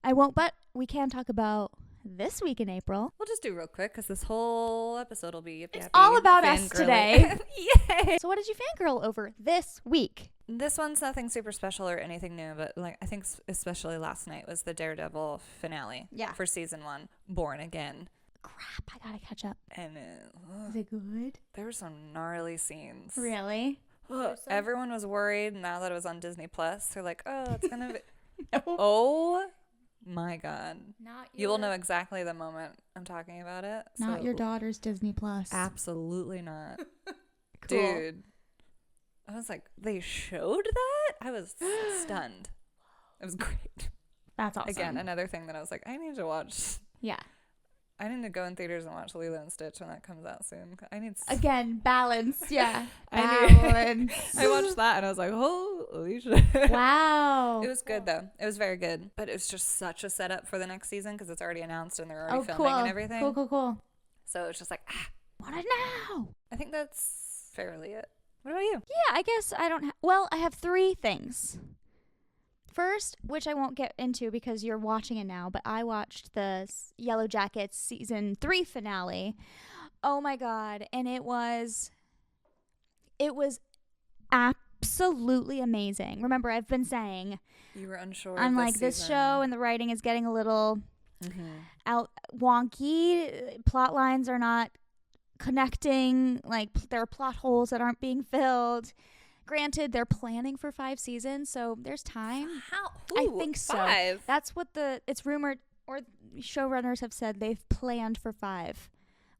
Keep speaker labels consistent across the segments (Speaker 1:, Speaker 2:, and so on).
Speaker 1: I won't, but we can talk about this week in April.
Speaker 2: We'll just do real quick because this whole episode will be
Speaker 1: It's all about us
Speaker 2: fangirly.
Speaker 1: today.
Speaker 2: Yay!
Speaker 1: So what did you fangirl over this week?
Speaker 2: This one's nothing super special or anything new, but like I think especially last night was the Daredevil finale.
Speaker 1: Yeah.
Speaker 2: For season 1, Born Again.
Speaker 1: Crap, I gotta catch up.
Speaker 2: And
Speaker 1: Is it good?
Speaker 2: there were some gnarly scenes.
Speaker 1: Really?
Speaker 2: Everyone was worried now that it was on Disney Plus. They're like, oh, it's gonna be.
Speaker 1: No.
Speaker 2: Oh my God!
Speaker 1: Not
Speaker 2: You will know exactly the moment I'm talking about it.
Speaker 1: Not your daughter's Disney Plus.
Speaker 2: Absolutely not,
Speaker 1: Cool.
Speaker 2: dude. I was like, they showed that? I was stunned. It was great.
Speaker 1: That's awesome.
Speaker 2: Again, another thing that I was like, I need to watch.
Speaker 1: Yeah.
Speaker 2: I need to go in theaters and watch Lilo and Stitch when that comes out soon. I need.
Speaker 1: Again, balance. Yeah.
Speaker 2: Balance. I watched that and I was like, holy shit.
Speaker 1: Wow.
Speaker 2: It was good though. It was very good. But it was just such a setup for the next season because it's already announced and they're already filming
Speaker 1: cool.
Speaker 2: and everything.
Speaker 1: Cool.
Speaker 2: So it's just like,
Speaker 1: What now?
Speaker 2: I think that's fairly it. What about you?
Speaker 1: Yeah, I guess I don't well, I have 3 things. First, which I won't get into because you're watching it now, but I watched the YELLOWJACKETS season 3 finale. Oh my God. And it was absolutely amazing. Remember, I've been saying,
Speaker 2: You were unsure.
Speaker 1: I'm
Speaker 2: of
Speaker 1: like, this show and the writing is getting a little out wonky. Plot lines are not connecting. Like, there are plot holes that aren't being filled. Granted, they're planning for 5 seasons, so there's time.
Speaker 2: How?
Speaker 1: I think so.
Speaker 2: 5?
Speaker 1: That's what it's rumored, or showrunners have said they've planned for 5.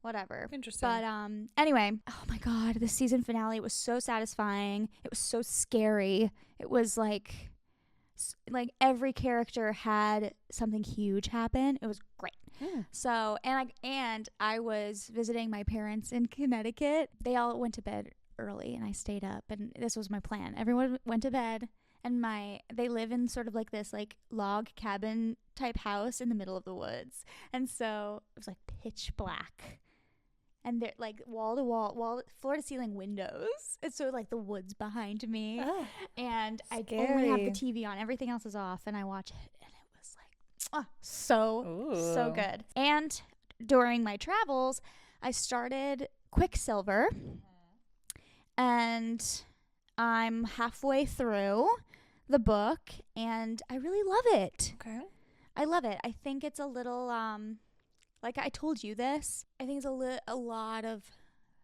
Speaker 1: Whatever.
Speaker 2: Interesting.
Speaker 1: But anyway, oh my God, the season finale was so satisfying. It was so scary. It was like every character had something huge happen. It was great. So, and I was visiting my parents in Connecticut. They all went to bed early and I stayed up, and this was my plan. Everyone went to bed, and they live in sort of like this like log cabin type house in the middle of the woods, and so it was like pitch black, and they're like wall to wall, floor to ceiling windows, and so like the woods behind me, and I only have the TV on, everything else is off, and I watch it, and it was like so good. And during my travels I started QUICKSILVER, and I'm halfway through the book, and I really love it.
Speaker 2: Okay.
Speaker 1: I love it. I think it's a little, like I told you this, I think it's a lot of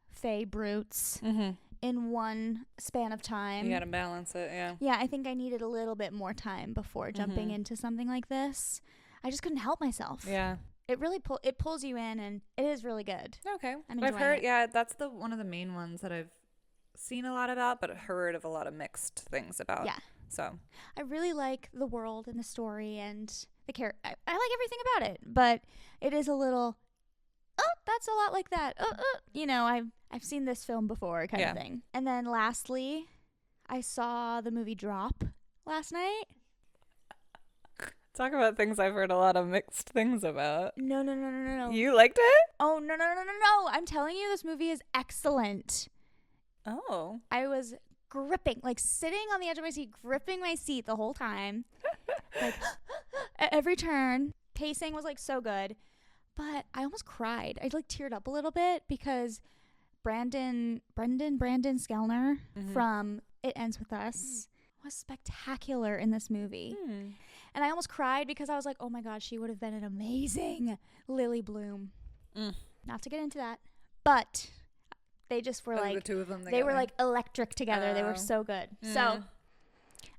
Speaker 1: Fae brutes in one span of time.
Speaker 2: You gotta balance it, yeah.
Speaker 1: Yeah, I think I needed a little bit more time before jumping into something like this. I just couldn't help myself.
Speaker 2: Yeah.
Speaker 1: It really pulls you in, and it is really good.
Speaker 2: Okay.
Speaker 1: I'm
Speaker 2: I've
Speaker 1: enjoying
Speaker 2: heard,
Speaker 1: it.
Speaker 2: yeah, that's one of the main ones that I've seen a lot about, but heard of a lot of mixed things about.
Speaker 1: Yeah.
Speaker 2: So
Speaker 1: I really like the world and the story and the character. I like everything about it, but it is a little, that's a lot like that. You know, I've seen this film before kind of thing. And then lastly, I saw the movie Drop last night.
Speaker 2: talk about things I've heard a lot of mixed things about.
Speaker 1: No.
Speaker 2: You liked it?
Speaker 1: Oh, no. I'm telling you, this movie is excellent.
Speaker 2: Oh.
Speaker 1: I was gripping, like sitting on the edge of my seat, gripping my seat the whole time. Like at every turn. Pacing was like so good. But I almost cried. I like teared up a little bit because Brandon Skellner from It Ends With Us was spectacular in this movie. And I almost cried because I was like, oh my God, she would have been an amazing Lily Bloom. Not to get into that, but they just were like,
Speaker 2: the two of them
Speaker 1: they were like electric together. They were so good. So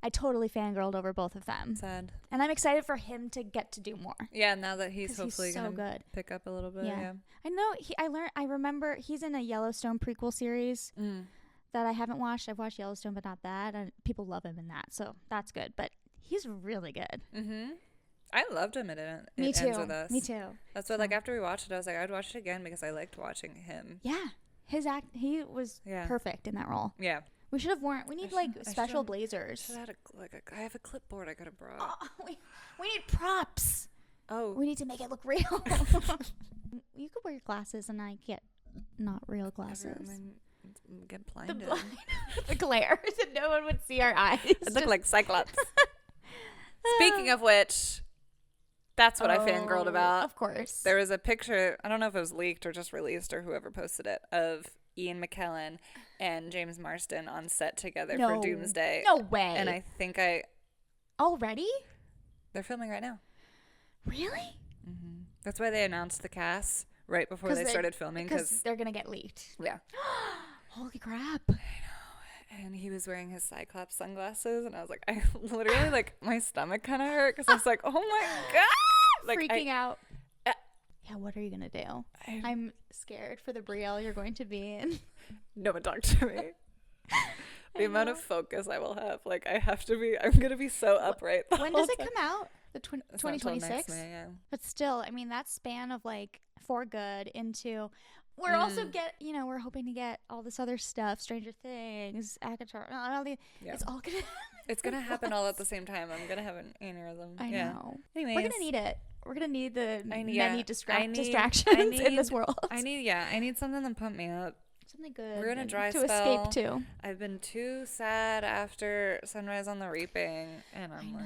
Speaker 1: I totally fangirled over both of them.
Speaker 2: Sad.
Speaker 1: And I'm excited for him to get to do more.
Speaker 2: Yeah, now that he's hopefully
Speaker 1: so
Speaker 2: going to
Speaker 1: good.
Speaker 2: pick up a little bit. Yeah.
Speaker 1: I know I remember he's in a Yellowstone prequel series that I haven't watched. I've watched Yellowstone, but not that. And people love him in that. So that's good. But he's really good.
Speaker 2: I loved him in It
Speaker 1: Me
Speaker 2: Ends
Speaker 1: too.
Speaker 2: With Us.
Speaker 1: Me too.
Speaker 2: That's what, like, after we watched it, I was like, I'd watch it again because I liked watching him.
Speaker 1: Yeah. He was perfect in that role.
Speaker 2: Yeah.
Speaker 1: We should have we need like special blazers.
Speaker 2: I have a clipboard I could have brought.
Speaker 1: Oh, we need props.
Speaker 2: Oh.
Speaker 1: We need to make it look real. You could wear your glasses and I get not real glasses.
Speaker 2: Get blinded.
Speaker 1: The glare. So no one would see our eyes.
Speaker 2: It looked like Cyclops. Speaking of which, That's what I fangirled about.
Speaker 1: Of course.
Speaker 2: There was a picture, I don't know if it was leaked or just released or whoever posted it, of Ian McKellen and James Marsden on set together for Doomsday.
Speaker 1: No way.
Speaker 2: And I think
Speaker 1: Already?
Speaker 2: they're filming right now.
Speaker 1: Really?
Speaker 2: Mm-hmm. That's why they announced the cast right before they started filming.
Speaker 1: Because they're going to get leaked.
Speaker 2: Yeah.
Speaker 1: Holy crap.
Speaker 2: I know. And he was wearing his Cyclops sunglasses. And I was like, I literally, like, my stomach kind of hurt. Because I was like, oh my God. Like,
Speaker 1: freaking out. Yeah, what are you going to do? I'm scared for the Brielle you're going to be in.
Speaker 2: No one talk to me. The amount of focus I will have. Like, I'm going to be so upright.
Speaker 1: When does it come out? The 2026?
Speaker 2: May, yeah.
Speaker 1: But still, I mean, that span of like For Good into, we're also we're hoping to get all this other stuff, Stranger Things, Akatar, all the, it's all gonna
Speaker 2: it's gonna happen all at the same time. I'm gonna have an aneurysm.
Speaker 1: I know.
Speaker 2: Anyways,
Speaker 1: we're gonna need it. We're gonna need the many distractions in this world.
Speaker 2: I need something to pump me up.
Speaker 1: Something good.
Speaker 2: We're in a dry
Speaker 1: to
Speaker 2: spell.
Speaker 1: escape to.
Speaker 2: I've been too sad after Sunrise on the Reaping, and I'm like,